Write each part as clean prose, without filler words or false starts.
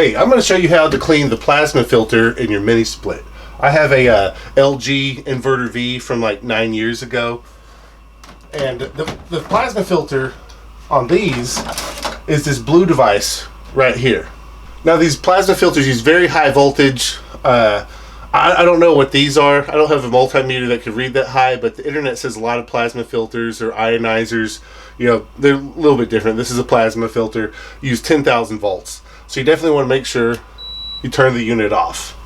Hey, I'm going to show you how to clean the plasma filter in your mini split. I have a LG Inverter V from like 9 years ago, and the plasma filter on these is this blue device right here. Now these plasma filters use very high voltage. I don't know what these are. I don't have a multimeter that could read that high, but the internet says a lot of plasma filters or ionizers, you know, they're a little bit different. This is a plasma filter, use 10,000 volts. So you definitely want to make sure you turn the unit off.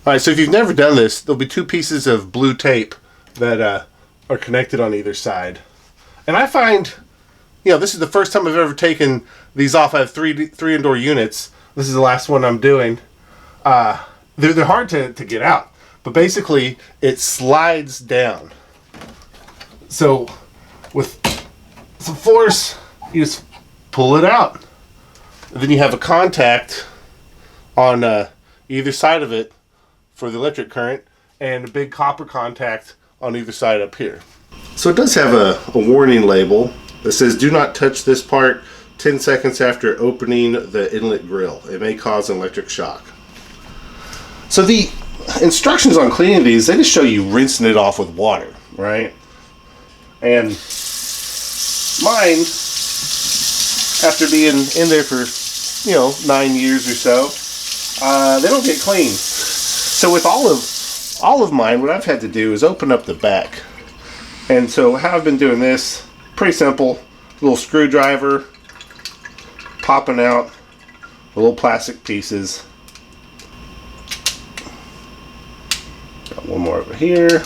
Alright, so if you've never done this, there'll be two pieces of blue tape that are connected on either side. And I find, you know, this is the first time I've ever taken these off. I have three indoor units. This is the last one I'm doing. They're hard to get out, but basically it slides down. So with some force, you just pull it out. And then you have a contact on either side of it for the electric current, and a big copper contact on either side up here. So it does have a warning label that says, do not touch this part 10 seconds after opening the inlet grill. It may cause an electric shock. So the instructions on cleaning these, they just show you rinsing it off with water, right? And mine, after being in there for, 9 years or so, they don't get clean. So with all of mine, what I've had to do is open up the back. And so how I've been doing this, pretty simple. Little screwdriver, popping out the little plastic pieces. Got one more over here.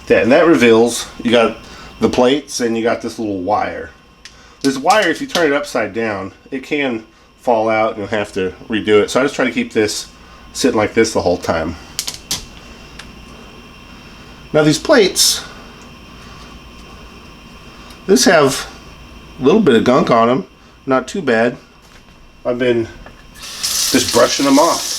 And that reveals you got the plates and you got this little wire. This wire, if you turn it upside down, it can fall out and you'll have to redo it. So I just try to keep this sitting like this the whole time. Now these plates, these have a little bit of gunk on them, not too bad. I've been just brushing them off.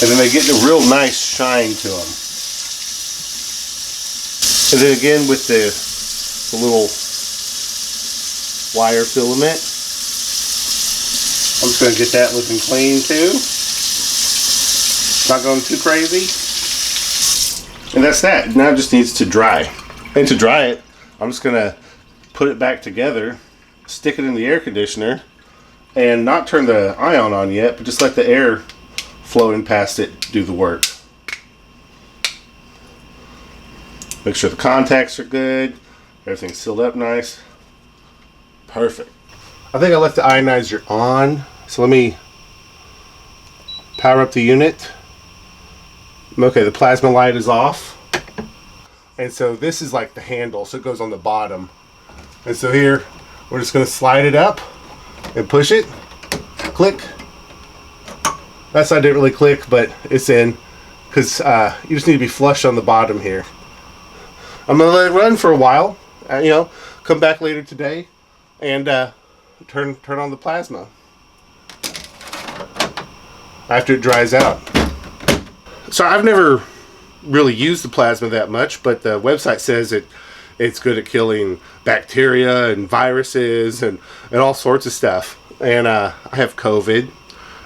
And then they get a real nice shine to them. And then again with the little wire filament, I'm just going to get that looking clean too. Not going too crazy. And that's that. Now it just needs to dry. And to dry it, I'm just going to put it back together, stick it in the air conditioner, and not turn the ion on yet, but just let the air flowing past it do the work. Make sure the contacts are good, everything's sealed up nice. Perfect. I think I left the ionizer on, so let me power up the unit. Okay, the plasma light is off. And so this is like the handle, so it goes on the bottom. And so here, we're just going to slide it up and push it. Click. That side didn't really click, but it's in, because you just need to be flush on the bottom here. I'm going to let it run for a while, come back later today and turn on the plasma after it dries out. So I've never really used the plasma that much, but the website says it's good at killing bacteria and viruses and all sorts of stuff. And I have COVID,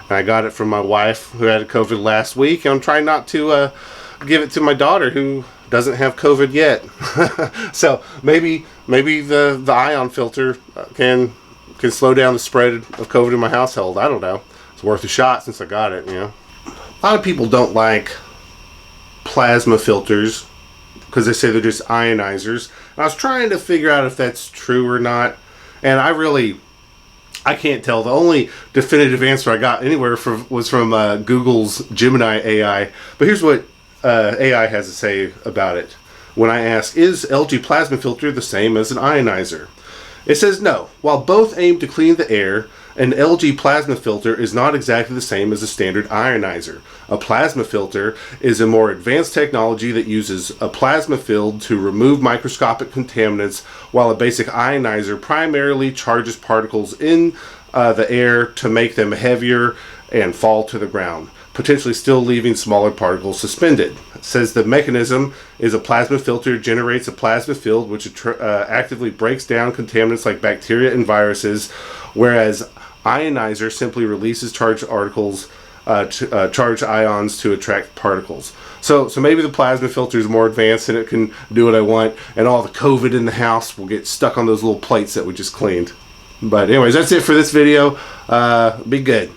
and I got it from my wife who had COVID last week, and I'm trying not to give it to my daughter who doesn't have COVID yet. So maybe the ion filter can slow down the spread of COVID in my household. I don't know. It's worth a shot since I got it, A lot of people don't like plasma filters because they say they're just ionizers. And I was trying to figure out if that's true or not, and I can't tell. The only definitive answer I got anywhere was from Google's Gemini AI. But here's what AI has to say about it. When I ask, is LG plasma filter the same as an ionizer? It says no. While both aim to clean the air, an LG plasma filter is not exactly the same as a standard ionizer. A plasma filter is a more advanced technology that uses a plasma field to remove microscopic contaminants, while a basic ionizer primarily charges particles in the air to make them heavier and fall to the ground. potentially still leaving smaller particles suspended. It says the mechanism is a plasma filter generates a plasma field which actively breaks down contaminants like bacteria and viruses, whereas ionizer simply releases charged particles, charged ions to attract particles. So maybe the plasma filter is more advanced and it can do what I want, and all the COVID in the house will get stuck on those little plates that we just cleaned. But anyways, that's it for this video. Be good.